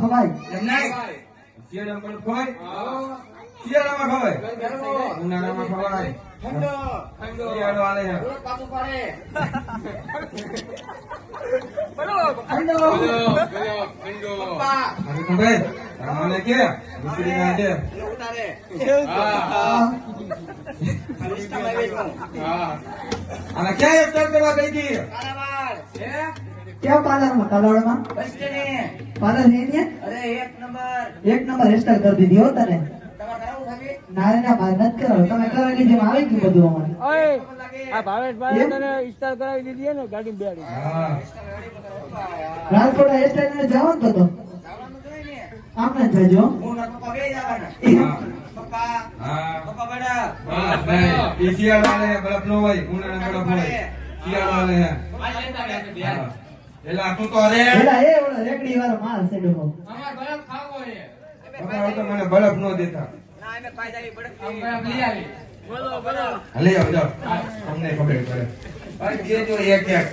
ખવાય એમ નહીં શિયાળામાં બરફ ખવાય શિયાળામાં ખવાય ઉનાળામાં ખવાય શિયાળો હાલે છે મને કે દુસરી ના દે અને ક્યાં એફતાર કરવા ગઈ હતી ક્યાં પાર્લરમાં કલોડમાં પાર્લર છે ત્યાં એક નંબર હેરસ્ટાઈલ કરી દીધી હો તને ના રે ના મારે નથી કરાવ્યું તમે કરાવી જેમ આવી ગયું બધું અમારે આ ભાવેશભાઈ તને ઇસ્ટાર કરાવી દીધી ને ગાડી બેડી રાજકોટ હેરસ્ટાઈલ જાવ ને તો આમને જજો શિયાળો હાલે બરફ નો હોય ઉનાળા બરફ હોય શિયાળો હાલે એલા તું તો અરે એલા એ ઓલો રેકડી વાળો માલ છે ડોકો તો મને બરફ નો દેતા લઈ આવ જાઓ અમને ખબર પડે એક એક